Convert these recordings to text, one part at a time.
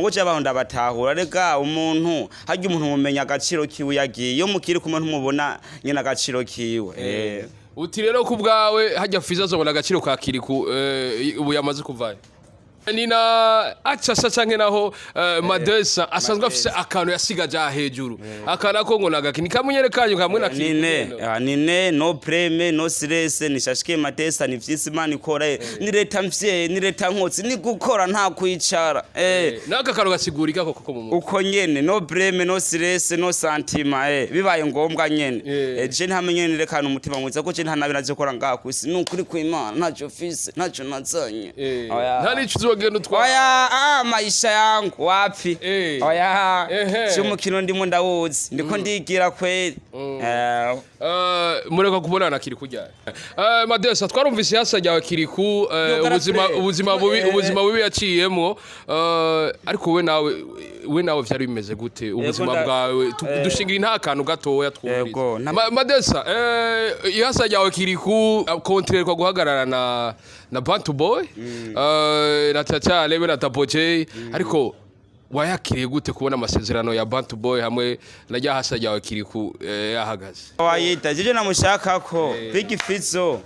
nuko je abantu ndabatahura rega umuntu harya umuntu mumenya agaciro kiwe yagiye iyo mukiri kumwe ntumubona nyina agaciro kiwe uti rero ku bwawe hajya Fizo azobona agaciro ka Kiriku ubu yamaze kuvayo nina achasa canke naho Madesa asanzwe afise akantu yasigaje hejuru akana ko ngo nagakini kamunyerekanye kamwe na nine no preme no stress nishashike Madesa ni vyisi Imana ikora ni leta mvye ni leta nkotsi ni gukora nta kwicara naka kantu gasigurika koko mu uko nyene no preme no stress no santima bibaye ngombwa nyene je ntamenye ni rekana umutima mwiza ko je ntanabi naje gukora ngaha kwisi nukuri ku Imana ntaco fise ntaco nazanye nta nico oya maisha yangu wapi oya cyo mukino ndimo ndawuzi ndiko ndigira kweli mureka kubonana Kiriku ryari Madesa twarumvise hasajya Kiriku ubuzima bubi yaciyemo ariko we nawe vyari bimeze gute ubuzima bwawe dushingira nta kantu gatoya twumvise Madesa hasajya Kiriku kontrerwa guhagarara na Bantu Boy na Chacha Lebe na Tapoche ariko wayakiriye gute kubona amasezerano ya Bantu Boy hamwe najya hasajya Kiriku yahagaze wayita je namushaka ko Big Fizo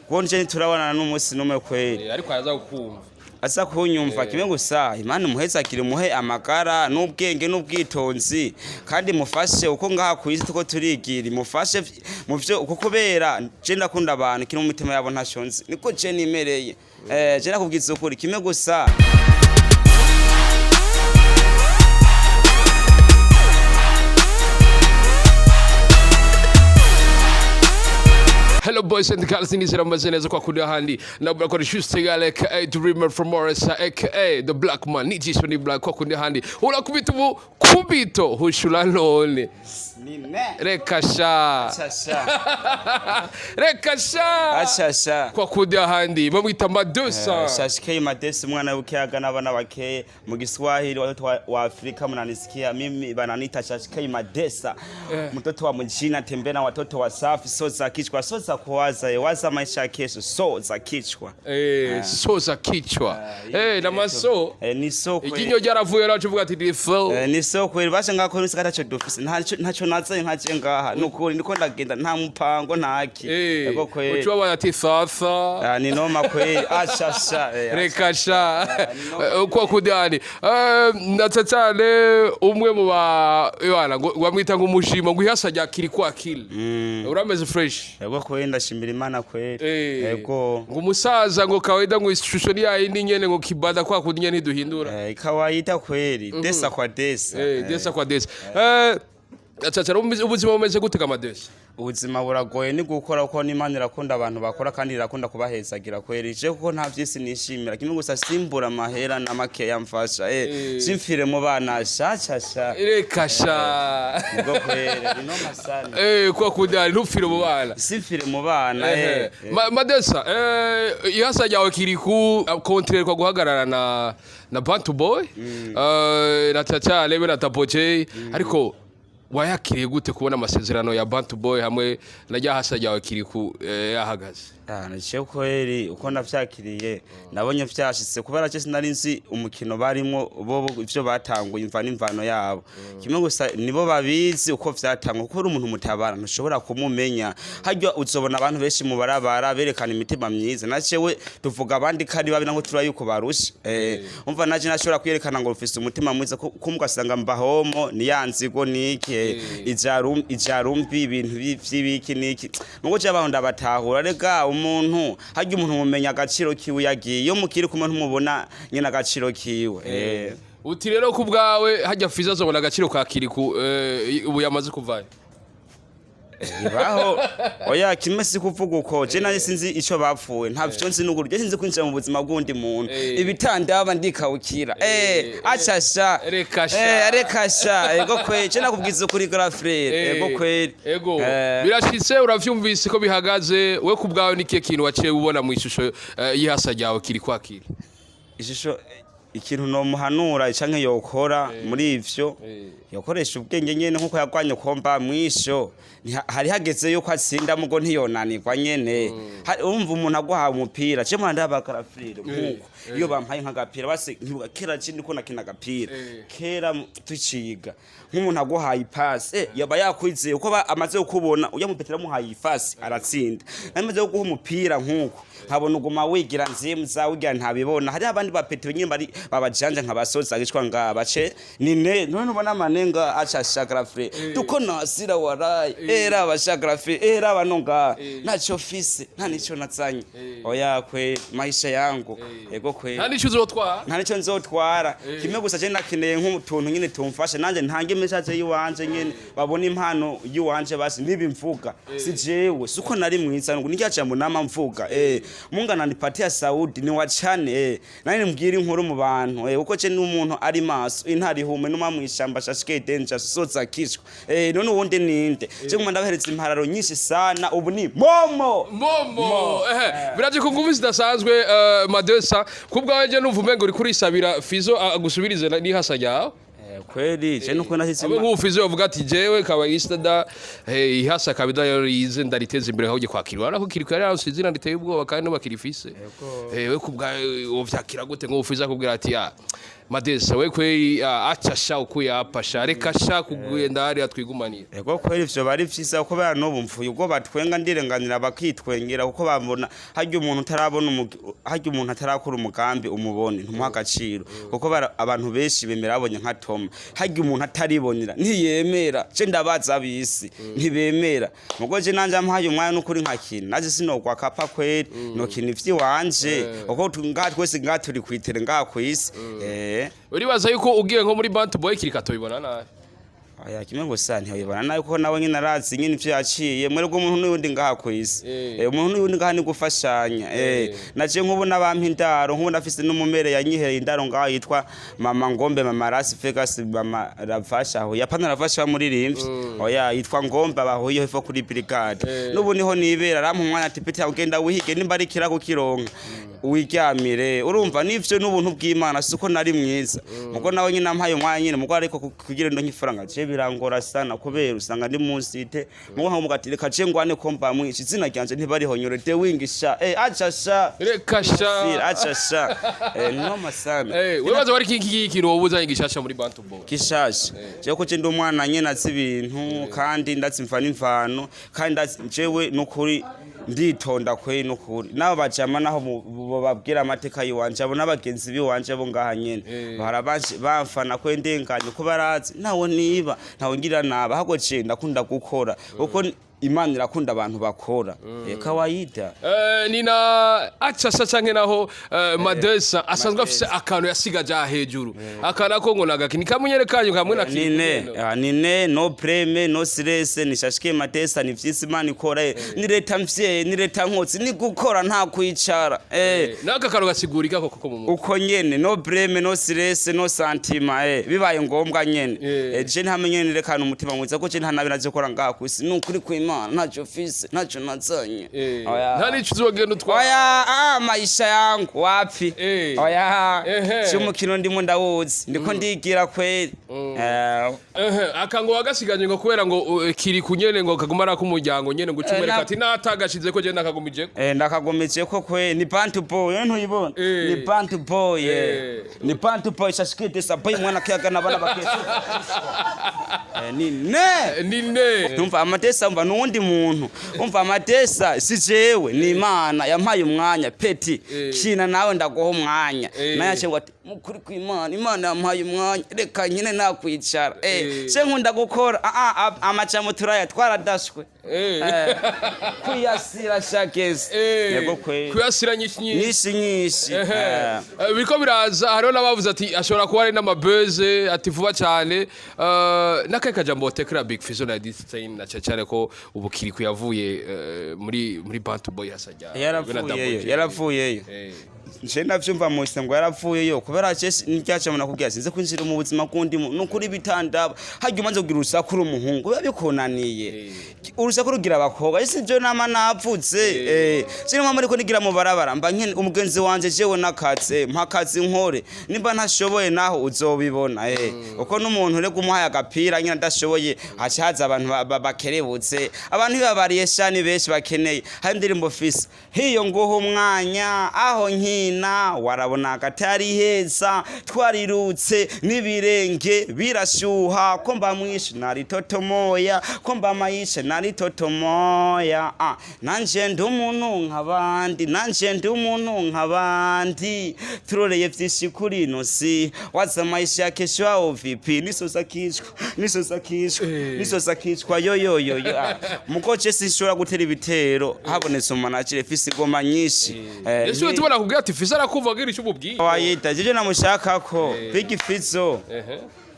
konje turabana n'umunsi numwe kweli ariko yaza gukumva asa kunyumva kimwe gusa Imana muheza akiri muhe amagara n'ubwenge n'ubwitonzi kandi mufashe uko ngaha kwisi tuko turigira mufashe mu byo uko kubera je ndakunda abantu kiri mu mitima yabo ntashonze niko je nimereye je nakubwiza ukuri kimwe gusa Hello boys and girls, in this Ramazan kwa kundi handi na kwa Shuste Gale aka Dreamer from Morris aka the Black Man nijishoni black kwa kundi handi ula kubito hushula lone rekasha ashasha kwa kundi handi bamwita Madesa shashike Madesa mwana ukiaga n'abana bakeye mu Kiswahili watoto wa Afrika mnanisikia mimi bananiita shashike Madesa mtoto wa mjina tembea na watoto wa safi so za kichwa so za kuwaza waza maisha kesho so za kichwa so za kichwa na maso ni so kweli ikinyo jaravuye racuvuga ati difo ni so kweli basha ngako nisikata cyo dufise ntaco nazaye nkaje ngaha nukuri ndiko ndagenda nta mupango ntaki yego kweli ucwa ati sasa ni noma kweli ashasha rekasha kwa kudani natsatane umwe mu bana wamwita ngo umushimo ngo ihasajya Kiriku akili urameze fresh yego kweli ndashimira Imana kweli yego ngo umusaza ngo kawaida ngo ishusho ni yindi nyene ngo kibada kwa kudinya ntiduhindura kawaida kweli desa kwa desa desa kwa desa acha ubuzima bumeze gute kama Madesa ubuzima buragoye ni gukora uko n'Imana irakunda abantu bakora kandi irakunda kubahezagira kweli je kuko nta vyisi nishimira kimwe gusa simbura mahera na make yamfasha simfire mu bana shashasha rekasha ngo kweli no masani kwa kudali ntufire mu bana simfire mu bana Madesa ihasajya Kiriku kontrerwa guhagarara na Bantu Boy na Chacha Lebe na Tapoche ariko wayakiriye gute kubona amasezerano ya Bantu Boy hamwe najya hasajya Kiriku yahagaze naje kweli uko navyakiriye nabonye vyashitse kubera cyo sinari nzi umukino barimo bo ivyo batanguye imvana imvano yabo kimwe gusa nibo babizi uko vyatangwa kuko umuntu mutabara ntushobora kumumenya haryo uzobona abantu benshi mu barabara berekana imitima myiza nacewe tuvuga abandi kandi babi nango tura yuko barusha umva naje nashobora kwerekana ngo ufise umutima mwiza kumgasanga mbahomo ni yanzigo niki ijarumbi ibintu by'ibiki niki nuko je abantu ndabatahura rega umuntu harya umuntu mumenya agaciro kiwe yagiye iyo mukiri kumwe ntumubona nyina agaciro kiwe uti rero ku bwawe hajya Fizo azobona agaciro ka Kiriku ubu yamaze kuvayo ibaho oya kimesi kuvuga uko je nari sinzi ico bapfuye ntavyo nzi n'uguru je sinzi kwinjira mu buzima bw'undi muntu ibitandaba ndikawukira achasha rekasha ego kwe je nakubwiza kuri grafrere ego kweli ego birashitse uravyumvise ko bihagaze we ku bwawe nikiye kintu waciye ubona mu ishusho y'ihasajya Kiriku akili ishusho ikintu nomuhanura canke yokora muri ivyo yokoresha ubwenge nyene nkuko yagwanye komba mwisho hari hageze yuko atsinda mugo ntiyonanirwa nyene umva umuntu agwaha umupira je mwanda abakarafire nkuko iyo bampaye nk'agapira base kera cindi ko nakina agapira kera tuciga nk'umuntu agwahaye ipasi yaba yakwizeye uko amaze kubona uya mupetera muhaye ifasi aratsinda namaze guha umupira nkuko nkabona uguma wigira nzimza wigira ntabibona hari abandi bapete nyine bari babajanja nkabasoza gishwa ngabace nine none ubona amanenga acha shagrafre tuko nasira warai era abashagrafre era abanonga nacho fise nta nico natsanye oya kwe maisha yangu ego kwe nta nico uzotwara nta nico nzotwara kimwe gusa je nakeneye nk'utuntu nyine tumfashe nanje ntange message yiwanje nyine babona impano yiwanje basi nibimvuga si jewe suko nari mwiza ngo nijya mu nama mvuga munga nandipatia Saudi ni wachane nani mbwira inkuru mu bantu uko je n'umuntu ari maso intari hume numa mwishamba shashike danger soza kishwa none uwundi ninde je nguma ndabahereza impararo nyinshi sana ubu ni momo biraje ku nguvu zidasanzwe Madesa kubwawe je numva umengo uri kurisabira Fizo agusubirize ni hasa ryawe kweli je nuko nahise abo Fizo bavuga ati jewe kabayista da ihasa kabida yorize ndariteze imbere aho kwakirwa ariko kiriko yari ansizina nditeye ubwoba kandi no bakirifise we kubwawe uvyakira gute ngo Fizo akubwira ati ya Madesa we kweli achasha ukuyapasha reka sha kugenda hari atwigumanira ego kweli ivyo bari vyisa uko bana no bumfuye ubwo batwenga ndirenganira bakitwengera kuko bambona harya umuntu utarabona harya umuntu atarakora umugambi umubone ntumuha agaciro kuko abantu benshi bemera abonye nka Tom harya umuntu ataribonera ntiyemera je ndabaza bisi ntibemera mugo je nanje ampaye umwanya n'ukuri nkakina naje sinogwa kapa kweli no kintu ivyiwanje uko twese ngaturi kwitere ngakwisi uribaza yuko ugiye nko muri Bantu Boy kirikato bibona nabi aya kimwe gusa ntiyibona nayo ko nawe nyine arazi nyine ivyo yaciye mwere bwo umuntu n'undi ngaha kwisi umuntu n'undi ngaha ni gufashanya naje nkubo nabampa indaro nkubo nafise n'umumere yanyihereye indaro ngaha yitwa Mama Ngombe Mama Rasi Vegas Mama Ravasha aho yapana Ravasha muri rimvi oya yitwa Ngombe abahuye hepfo kuri brigade n'ubu niho nibera rampa umwana ati pete ugenda wihige nimbarikira kukironka wiryamire urumva nivyo n'ubuntu bw'Imana suko nari mwiza muko nawe nyine ampaye umwanya nyine muko ariko kugira ndo nkifaranga je birangora sana kubera usanga ndi musite muko nka mugatireka je ngwane komba mwishi zina ryanje ntibariho nyorete wingisha achasha reka sha achasha noma sana webaza bari kintu wobuza ingishasha muri Bantu Boy kishasha je ko je ndi umwana nyene atsi ibintu kandi ndatsimva n'imvano kandi jewe nukuri nditonda kwe nukuri nabo bajama naho babwira amateka yiwanje abo nabagenzi biwanje bo ngaha nyene barabanje bamfana kwe ndenganye ko barazi nawo niba nawo ngira naba hago je ndakunda gukora uko Imana irakunda abantu bakora kawaida nina achasha canke naho Madesa asanzwe afise akantu yasigaja hejuru akana ko ngo nagakini kamunyere kanyu kamwe na nine no preme no stress nishashike Madesa ni vyisi Imana ikora ni leta mvye ni leta nkotsi ni gukora nta kwicara naka karo gasigurika koko mu uko nyene no preme no stress no santima bibaye ngombwa nyene je ntamenye ni rekana umutima mwiza ko je ntanabira je kora ngaha kwisi nukuri kw'Imana nacho fise nacho natsanye nta nico uzogenda utwara oya maisha yangu wapi oya cyumukino ndimo ndawuzi ndiko ndigira kweli akango wagasiganye ngo kubera ngo kiri kunyene ngo kagumara ku muryango nyene ngo ucumereka ati natagashize ko je ndakagumije ndakagumije ko kwe ni Bantu Boy ntuyibona ni Bantu Boy ni Bantu Boy shashikite sabaye mwana kiyagana bana bakese nine numva amatesa umva nundi muntu umva amatesa si jewe ni Imana yampaye umwanya peti kina nawe ndagoho umwanya nayache ngo mukuri kw'Imana Imana yampaye umwanya reka nyine nakwicara se nkunda gukora amacamo turaya twaradashwe kuyasira shakeze yego kwe kuyasira nyinshi biko biraza hariho nabavuze ati ashobora kuba ari n'amabeze ati vuba cyane nakeka jambo tekra Big Fizo na Distain na cyane ko ubukiri kuyavuye muri Bantu Boy hasajya yaravuyeyo nje ndavyumva mose ngo yarapfuyeyo kubera cese n'icyaca muna kubwira sinze kwinjira mu buzima kundi nukuri bitandaba harya umanze kugira urusakuru umuhungu biba bikonaniye urusakuru rugira abakobwa ese byo nama napfutse sinema muri ko nigira mu barabara mba nkene umugenzi wanje jewe nakatse mpakazi nkore nimba ntashoboye naho uzobibona uko n'umuntu rego umuhaye agapira nyina ndashoboye hacaza abantu bakerebutse abantu bibabariye shani benshi bakeneye hari ndirimbo fisi hiyo nguho umwanya aho nkina warabona agatari heza twarirutse n'ibirenge birashuha ko mba mwishe nari totomoya ko mba mayishe nari totomoya nanje ndi umuntu nk'abandi turoreye vyinshi kuri ino si waza maisha ya kesho yao vipi nisoza kishwa yoyoyo mukoce sinshobora gutera ibitero habonetse umanakire fisi goma nyinshi Yesu tubona kubwira ati fisi arakuvugira icyo ububwiye wayita jeje namushaka ko big fizo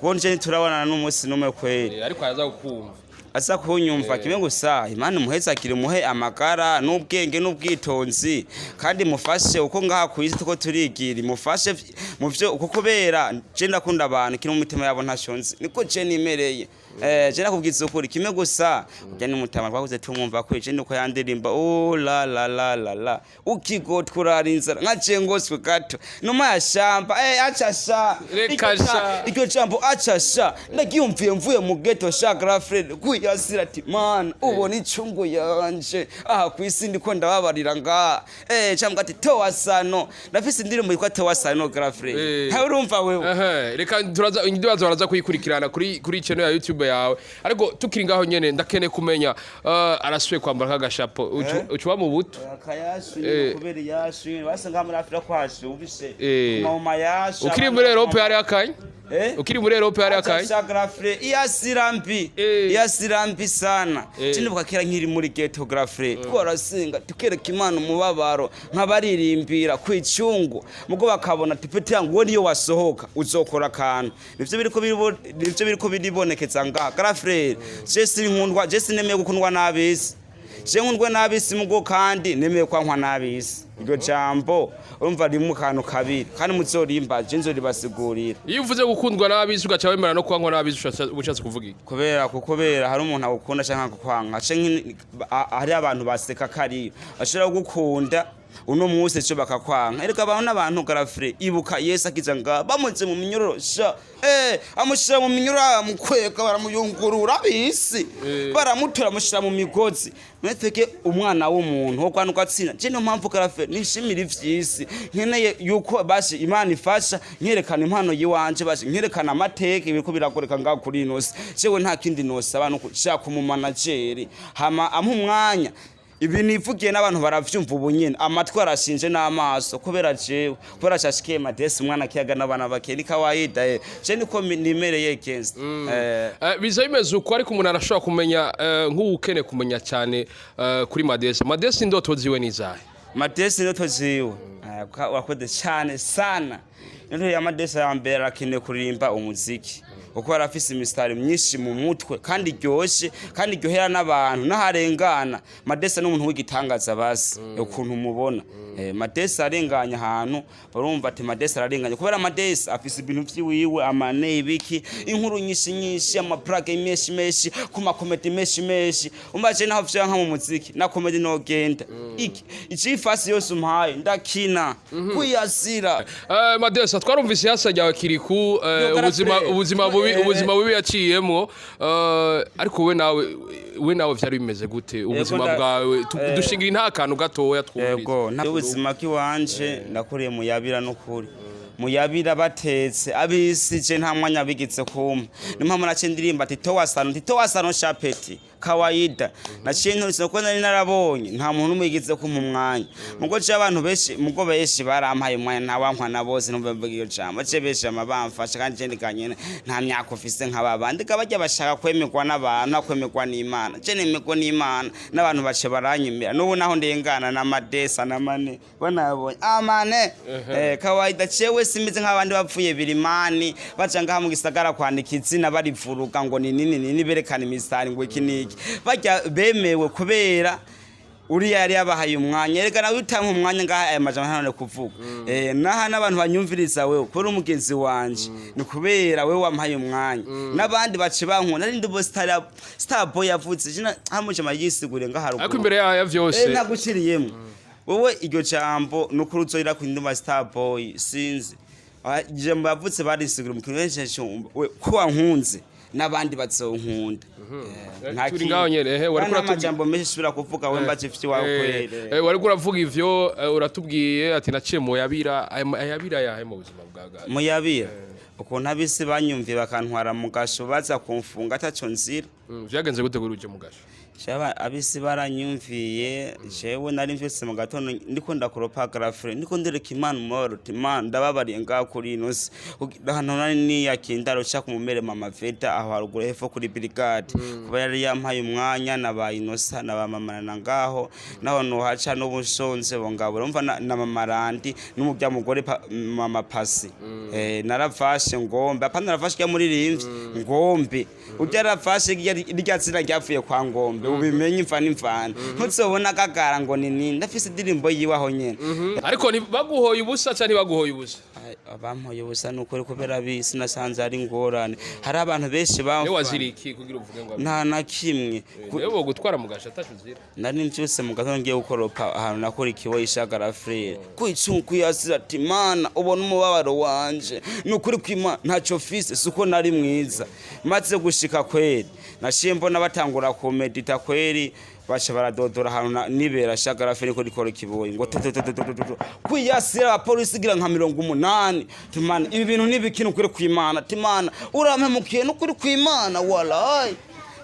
konje turabonana n'umunsi numwe kweli ariko araza gukumva asa kunyumva kimwe gusa Imana muheza kiri muhe amagara n'ubwenge n'ubwitonzi kandi mufashe uko ngaha kwisi tuko turigira mufashe mu byo uko kubera je ndakunda abantu kiri mu mitima yabo ntashonze niko je nimereye je nakubwiza ukuri kimwe gusa ujya n'umutima twakuze tumwumva ko je ndiko yandirimba la la la la la ukigotwara inzara nkaje ngoswe gato numa yashamba achasha icyo jambo achasha ndagiyumviye mvuye mu ghetto sha girlfriend kuyasira ati man ubona icungu yanje kwisi ndiko ndababarira nga cyangwa ati towasano ndafise indirimbo yitwa towasano girlfriend ha urumva wewe reka turaza indibazo baraza kuyikurikirana kuri channel ya YouTube yawe ariko tukiri ngaho nyene ndakene kumenya araswe kwambara kagashapo ucuba mu buto akayashi kubera yashi wasanga muri Afrika kwashe ubise mama yashi ukiri muri Europe yari akanye ukiri muri Europe yari akanye grafre yasirambi sana cinduka kera nkiri muri ghetto grafre twarasinga tukereka Imana umubabaro nkabaririmbira kwicungu mugo bakabona tipeti yangu niyo wasohoka uzokora kantu nivyo biriko biribonekeza nga grafre Jesse nkundwa Jesse nemeye gukundwa nabisi je nkundwe nabisi mugo kandi nemeye kwankwa nabisi iryo jambo urumva rimu kantu kabiri kandi muzorimba je nzoribasigurira iyo uvuze gukundwa nabisi ugaca wemera no kwankwa nabisi ubushatse kuvuga iki kubera hari umuntu agukunda canka kukwanka hari abantu baseka kari ashobora gukunda uno munsi cyo bakakwanka ereka abantu n'abantu garafre ibuka Yesu akiza nga bamuze mu minyororo sha amushira mu minyororo mukweka baramuyungurura bisi baramutora amushira mu migozi mweteke umwana w'umuntu wo kwanuka atsina je no mpamvu garafre nishimira ivyisi nkeneye yuko bashi Imana ifasha nkerekana impano yiwanje bashi nkerekana amateka ibiko biragoreka nga kuri inosi jewe nta kindi nosa abantu kushaka mu manager hama umwanya ibi nivugiye n'abantu baravyumva ubunyene amatwi arashinje n'amaso kubera jewe kubera cyashikiye Madesi umwana kiyaga n'abana bake ni kawaida je niko nimereye kenzi biza bimeze uko ariko umuntu arashobora kumenya nk'ukene kumenya cyane kuri Madesi ndoto ziwe nizahe Madesi ndoto ziwe wakoze cyane sana ndoto ya Madesi ya mbere akeneye kuririmba umuziki uko arafise imistari myinshi mu mutwe kandi ryoshe kandi ryohera n'abantu naharengana Madesi n'umuntu w'igitangaza basi ukuntu mubona Madesi arenganya ahantu barumva ati Madesi ararenganya kubera Madesi afise ibintu vyiwiwe amane ibiki inkuru nyinshi amaplage meshi ku makomedi meshi umbaje naho vya nka mu muziki na komedi no genda icifasi yose umpaye ndakina kuyasira Madesi twarumvise yasajyawe kiriku ubuzima bubi yaciyemo ariko we nawe vyari bimeze gute ubuzima bwawe dushingira nta kantu gatoya twumvise ubuzima kiwanje nakuriye muyabira n'ukuri muyabira batetse abisije nta mwanya bigitse kuma nimpamvu nace ndirimba ati towasano chapeti kawaida naciye nturise ko nari narabonye nta muntu umwigize ku mwanya mugo cyo abantu benshi barampaye umwanya ntawankwa nabose numva iyo jambo cyo benshi amabamfasha kandi je ndikanye nta myaka ofise nk'ababandi kabajya bashaka kwemerwa n'abantu akwemekwa n'Imana je nemeko n'Imana n'abantu bace baranyimira n'ubu naho ndengana na Madesa na mane bonabonye amane kawaida cewe simeze nk'abandi bapfuye birimani baca ngaha mu gisagara kwandika izina barivuruga ngo ni nini berekana imistari ngo iki niki bajya bemewe kubera uriya yari yabahaye umwanya reka nawe utampa umwanya ngaha aya majambo ntanone kuvuga naha n'abantu banyumviriza wewe kuri umugenzi wanje ni kubera wewe wampaye umwanya n'abandi bace bankunda ari ndibo star boy yavuze jina hamuje mayisigure ngaha ariko imbere ya vyose naguciriyemo wowe iryo jambo nukuri uzoira ku nduma star boy sinzi jambo yavutse barisigura mu kintu we ko wankunze n'abandi bazonkunda turi ngaho nyene wari kuratubwira jambo menshi subira kuvuga we mbaje fiti wawe kwere wari kuravuga ivyo uratubwiye ati naciye mu yabira yahe mu buzima bwaga mu yabira ukuntu abisi banyumviye bakantwara mu gasho baza kumfunga ataco nzira vyagenze gute kuri uje mu gasho Shaba abisi baranyumviye jewe nari mvise mu gatondo ndiko ndakuropa grafre ndiko ndereka Imana umoro timana ndababariye ngaho kuri inose hano nari niyakindaro cha kumumere mama Veta aho haruguru hepfo kuri brigade kuba yari yampaye umwanya nabaye inosa nabamamana ngaho naho no haca n'ubushonze bongabo urumva na mama Randi n'umubya mugore mama Pasi narafashe ngombe apana narafashe ya muri rimvi ngombe ujarafashe iryatsira ryavuye kwa ngombe ubimenye imfana ntuzobona kagara ngo nini ndafise indirimbo yiwaho nyene ariko ni baguhoye ubusa cyane baguhoye ubusa abampoye ubusa nuko kubera bisi nasanze ari ngorane hari abantu benshi bamfa waziriki kugira uvuge ngo nta na kimwe yewe gutwara mu gasha atashuzira nari mvyose mu gatondo ngiye gukoropa ahantu nakora ikibo ishagara frere kwicunku yasira ati mana ubona umubabaro wanje nukuri kwima ntaco fise suko nari mwiza maze gushika kweri nashiye mbona batangura ku medita kweri bacha baradodora ahantu nibera shagara frere ko rikora ikiboyi ngo kwiyasira abapolisi gira nka 180 timana ibi bintu nibikinu kuri kwimana timana urampemukiye nukuri kwimana walayi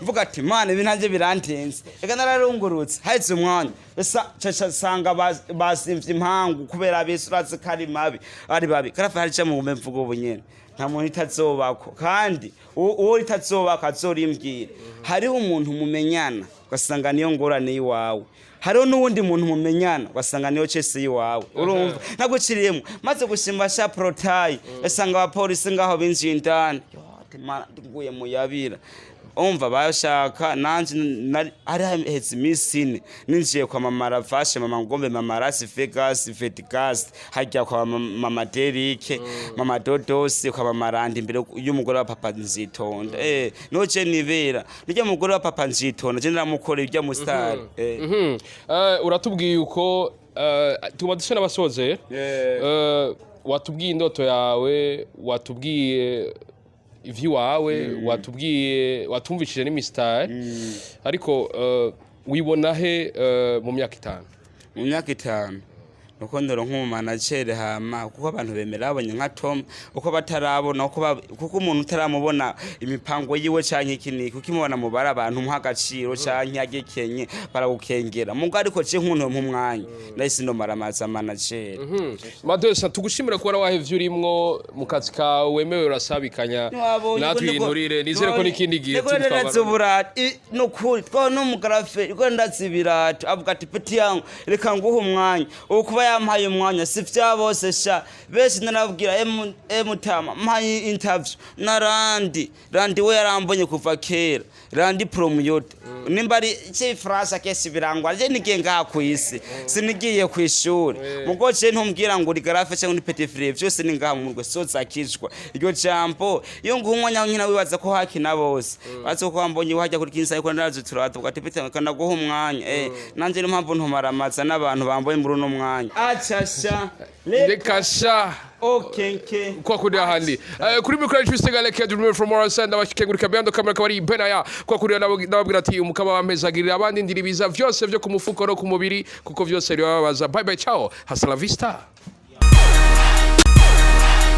mvuga ati mana ibi nanje birantenze reka nararungurutse haitse umwanya esa caca sanga basimvye impangu kubera abisuratse kari mabi ari babi karafa hari cyamo ngombe mvugo bunyene nta muntu itazobako kandi uwo itazobaka azorimbwira hariho umuntu mumenyana ugasanga niyo ngorane yiwawe hariho n'uwundi muntu mumenyana ugasanga niyo cese yiwawe urumva naguciriyemo maze gushimba sha protayi esanga abapolisi ngaho binjiye indani nguye mu yabira umva bashaka nanje ari hezi misine ninjiye kwa mama Ravashe mama Ngombe mama Rasi Vegas Vetigas hajya kwa mama Derike mama Dodosi kwa mama Randi imbere y'umugore wa papa Nzitonda noce nibera nijya mugore wa papa Nzitonda je ndaramukora ibya mu star uratubwiye uko tumadushe n'abasoze watubwiye indoto yawe watubwiye ivyi wawe watumvishije n'imistar ariko wibona he mu myaka 5 mu myaka 5 nuko ndoro nk'umumanagere hama kuko abantu bemera abonye nka Tom uko batarabona kuko umuntu utaramubona imipango yiwe canke ikiniki ukimubona mu bara abantu muhagaciro canke agekenye baragukengera mugo ariko ce nk'umuntu mu mwanya ndahise no maramaza manager Madesa tugushimira ko wahevye urimwo mu kazi kawe wemewe urasabikanya natwinturire nizere ko nikindi gihe twabara nukuri two no mugarafe ko ndazibirato avuga ati peti yangu reka nguhe umwanya ukuba yampaye umwanya sivya bose sha bese narabwira emutama mpaye interview na Randi we yarambonye kuva kera Randi promote nimba ari cye France kesi birangwa je nigenga kwisi sinigiye kwishuri mugoce ntumbwira ngo uri garafe cyangwa ni petit frère byose ningaha mu rwe soza kishwa iryo jambo iyo ngumwanya nyina wibaza ko hakina bose bazo ko ambonye wajya kuri kinsa yuko ndazo turatuka ati pete kana guha umwanya nanje nimpamvu ntumaramaza n'abantu bamboye muri uno mwanya achasha lekasha okay kwa kuri ahandi kuri mikoro cy'istegale ke dumwe from Morrison abashikengurika byando kamera kabari benaya kwa kuri nababwira ati umukaba wamezagirira abandi ndiribiza byose byo ku mufuko no ku mubiri kuko byose bibabaza bye bye ciao hasta la vista